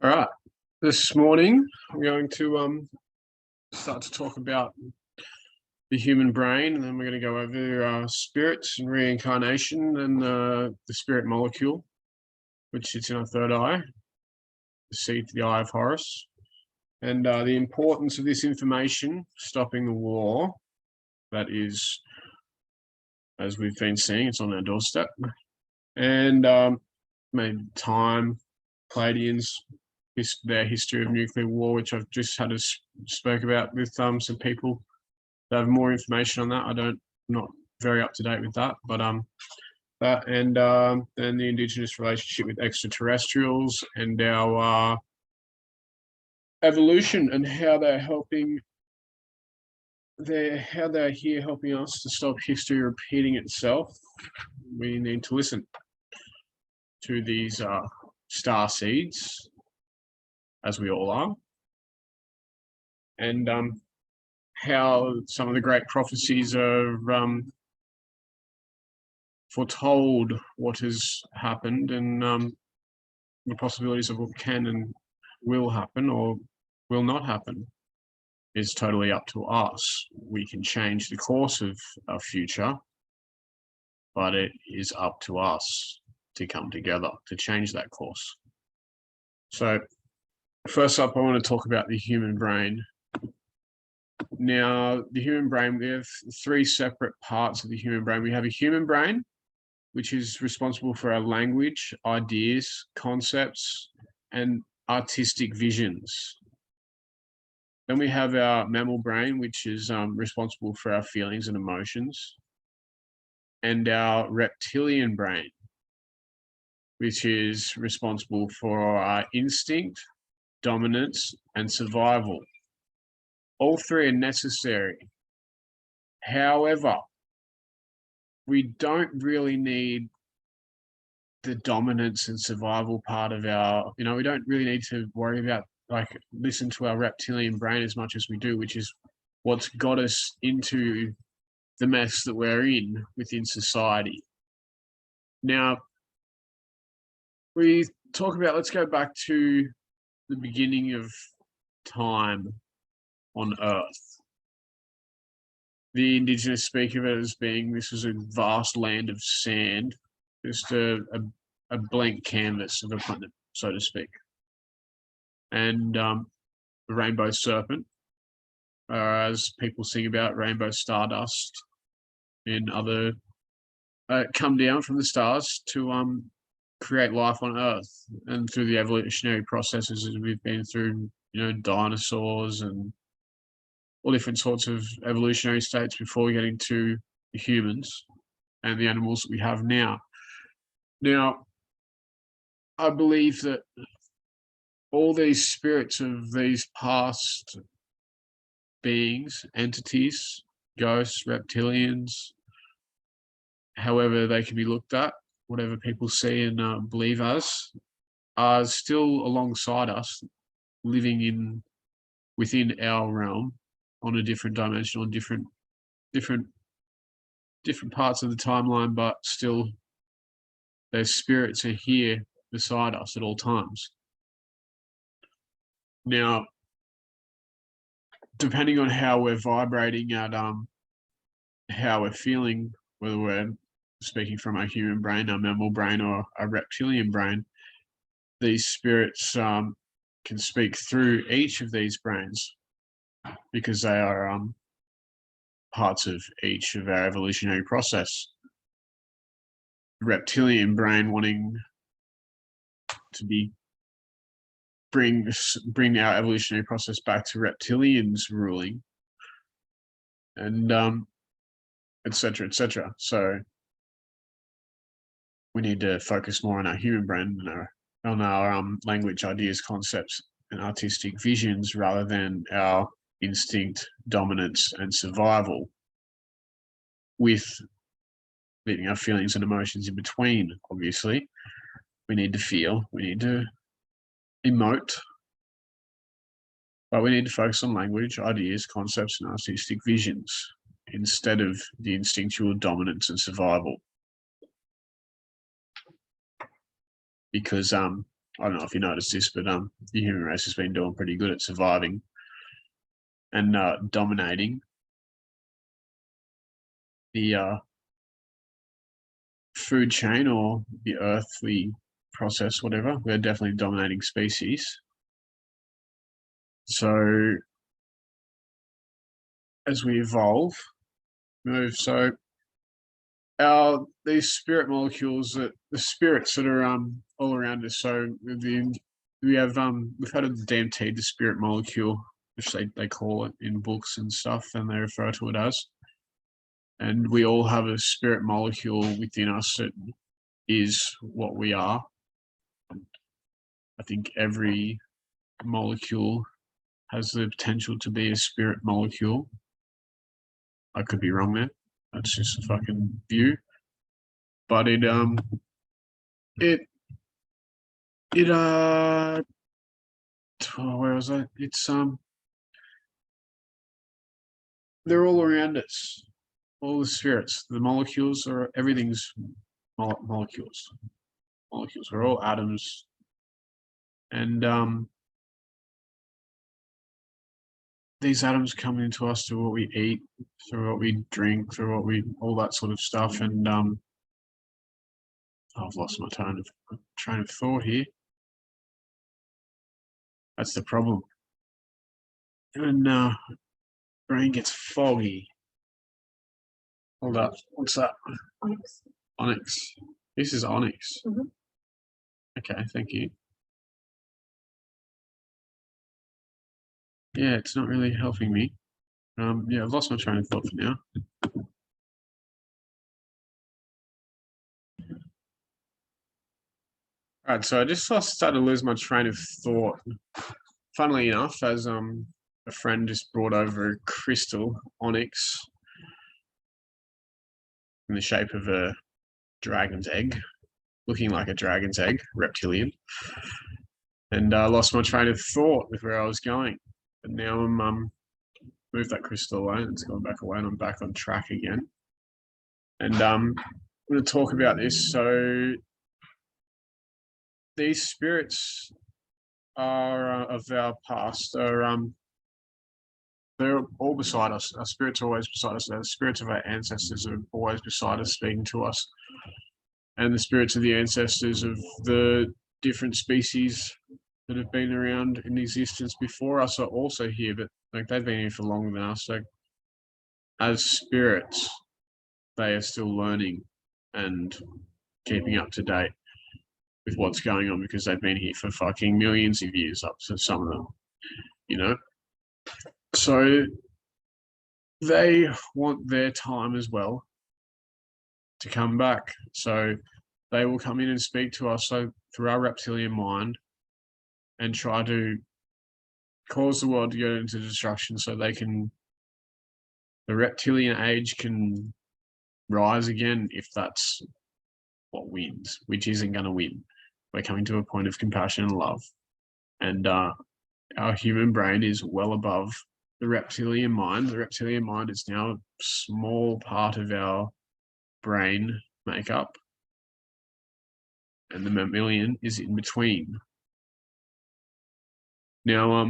All right. This morning, I'm going to start to talk about the human brain, and then we're going to go over spirits and reincarnation and the spirit molecule, which sits in our third eye, the seat, the eye of Horus, and the importance of this information stopping the war that is, as we've been seeing, it's on our doorstep, and maybe time, Palladians, their history of nuclear war, which I've just had spoke about with some people that have more information on that. I'm not very up to date with that, but that and then the indigenous relationship with extraterrestrials and our evolution and how they're helping. How they're here helping us to stop history repeating itself. We need to listen to these star seeds, as we all are, and how some of the great prophecies are foretold what has happened, and the possibilities of what can and will happen or will not happen is totally up to us. We can change the course of our future, but it is up to us to come together to change that course. So first up, I want to talk about the human brain. Now, the human brain, we have three separate parts of the human brain. We have a human brain, which is responsible for our language, ideas, concepts, and artistic visions. Then we have our mammal brain, which is responsible for our feelings and emotions, and our reptilian brain, which is responsible for our instinct, dominance, and survival. All three are necessary. However, we don't really need the dominance and survival part of our, we don't really need to worry about, listen to our reptilian brain as much as we do, which is what's got us into the mess that we're in within society. Now, we talk about, let's go back to the beginning of time on Earth. The indigenous speak of it as being, this was a vast land of sand, just a blank canvas of a planet, so to speak. And the rainbow serpent, as people sing about rainbow stardust and other, come down from the stars to create life on Earth. And through the evolutionary processes that we've been through, dinosaurs and all different sorts of evolutionary states before getting to the humans and the animals that we have now. Now, I believe that all these spirits of these past beings, entities, ghosts, reptilians, however they can be looked at, whatever people see and believe as, are still alongside us, living within our realm on a different dimension, on different parts of the timeline, but still their spirits are here beside us at all times. Now, depending on how we're vibrating at how we're feeling, whether we're speaking from our human brain, our mammal brain, or our reptilian brain, these spirits can speak through each of these brains because they are parts of each of our evolutionary process. The reptilian brain wanting to bring our evolutionary process back to reptilians ruling, and etc. So we need to focus more on our human brain and on our language, ideas, concepts, and artistic visions rather than our instinct, dominance, and survival, with leaving our feelings and emotions in between. Obviously, we need to feel, we need to emote, but we need to focus on language, ideas, concepts, and artistic visions instead of the instinctual dominance and survival. Because I don't know if you noticed this, but the human race has been doing pretty good at surviving and dominating the food chain or the earthly process, whatever. We're definitely dominating species. So as we evolve, move, so these spirit molecules, that the spirits that are all around us. So we have we've heard of the DMT, the spirit molecule, which they call it in books and stuff, and they refer to it as. And we all have a spirit molecule within us that is what we are. I think every molecule has the potential to be a spirit molecule. I could be wrong there. That's just a fucking view. But it where was I? It's they're all around us. All the spirits, the molecules, are everything's molecules. Molecules are all atoms, and these atoms come into us through what we eat, through what we drink, through what we all that sort of stuff. And I've lost my train of thought here. That's the problem. And brain gets foggy. Hold up. What's that? Onyx. Onyx. This is onyx. Mhm. Okay, thank you. Yeah, it's not really helping me. Yeah, I've lost my train of thought for now. All right, so I just started to lose my train of thought. Funnily enough, as a friend just brought over a crystal onyx in the shape of a dragon's egg, looking like a dragon's egg, reptilian. And I lost my train of thought with where I was going. But now I'm moved that crystal away and it's gone back away and I'm back on track again. And I'm going to talk about this. So these spirits are of our past. They're all beside us. Our spirits are always beside us. The spirits of our ancestors are always beside us, speaking to us. And the spirits of the ancestors of the different species that have been around in existence before us are also here, but like they've been here for longer than us. So as spirits, they are still learning and keeping up to date with what's going on because they've been here for fucking millions of years, up to some of them, you know? So they want their time as well to come back. So they will come in and speak to us through our reptilian mind and try to cause the world to go into destruction so they can, the reptilian age can rise again if that's what wins, which isn't going to win. We're coming to a point of compassion and love. And our human brain is well above the reptilian mind. The reptilian mind is now a small part of our brain makeup. And the mammalian is in between. Now,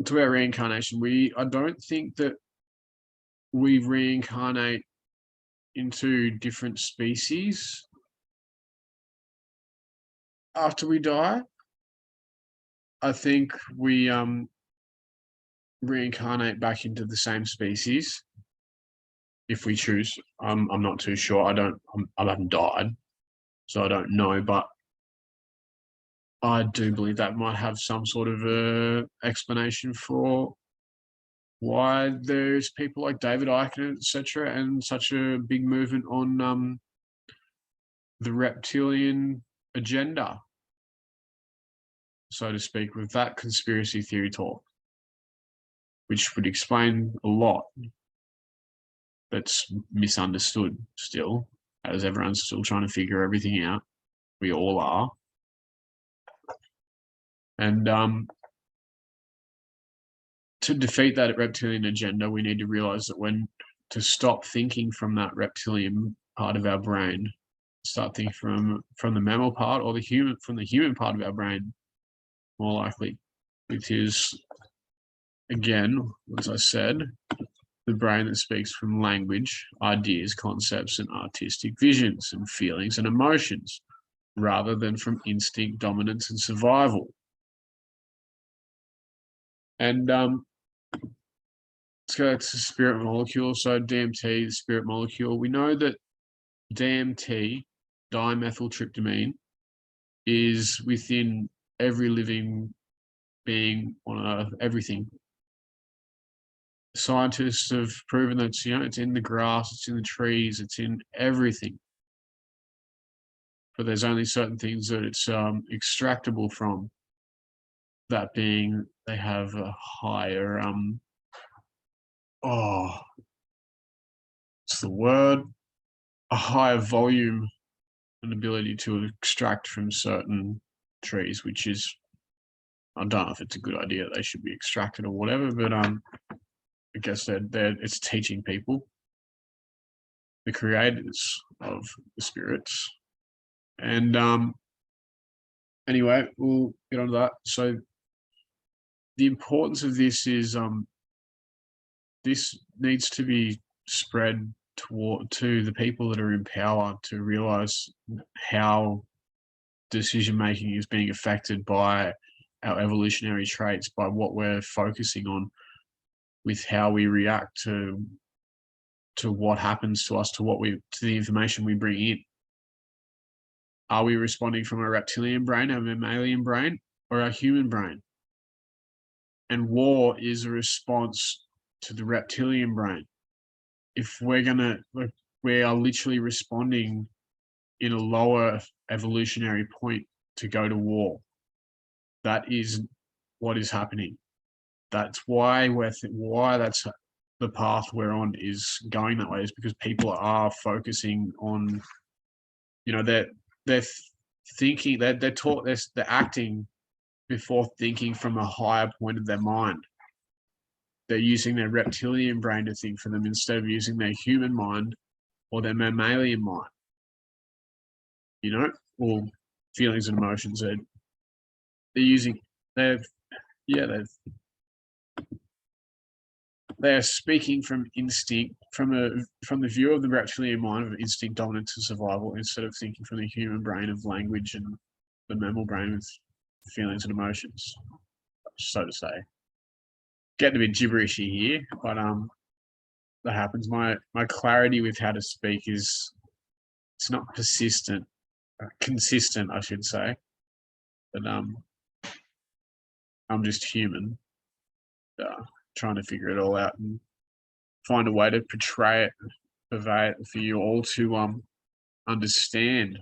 to our reincarnation, I don't think that we reincarnate into different species after we die. I think we reincarnate back into the same species if we choose. I'm not too sure. I haven't died, so I don't know, but I do believe that might have some sort of a explanation for why there's people like David Icke, etc., and such a big movement on the reptilian agenda, so to speak, with that conspiracy theory talk, which would explain a lot that's misunderstood still, as everyone's still trying to figure everything out. We all are. And to defeat that reptilian agenda, we need to realize that to stop thinking from that reptilian part of our brain start thinking from the mammal part or the human part of our brain, more likely, which is, again, as I said, the brain that speaks from language, ideas, concepts, and artistic visions and feelings and emotions, rather than from instinct, dominance, and survival. And let's go to spirit molecule. So DMT, the spirit molecule. We know that DMT, dimethyltryptamine, is within every living being on Earth, everything. Scientists have proven that it's in the grass, it's in the trees, it's in everything. But there's only certain things that it's extractable from. That being, they have a higher what's the word? A higher volume and ability to extract from certain trees, which is, I don't know if it's a good idea they should be extracted or whatever, but I guess it's teaching people, the creators of the spirits. And anyway, we'll get on to that. So the importance of this is this needs to be spread to the people that are in power to realize how decision making is being affected by our evolutionary traits, by what we're focusing on, with how we react to what happens to us, to the information we bring in. Are we responding from a reptilian brain, a mammalian brain, or a human brain? And war is a response to the reptilian brain. If we are literally responding in a lower evolutionary point to go to war. That is what is happening. That's why that's the path we're on is going that way, is because people are focusing on, they're thinking, they're acting before thinking from a higher point of their mind. They're using their reptilian brain to think for them instead of using their human mind or their mammalian mind, or feelings and emotions. They're using, they're speaking from instinct, from the view of the reptilian mind of instinct, dominance, and survival, instead of thinking from the human brain of language and the mammal brain of feelings and emotions, so to say. Getting a bit gibberishy here, but that happens. My clarity with how to speak is, it's not consistent, I should say. But I'm just human, trying to figure it all out and find a way to portray it, convey it for you all to understand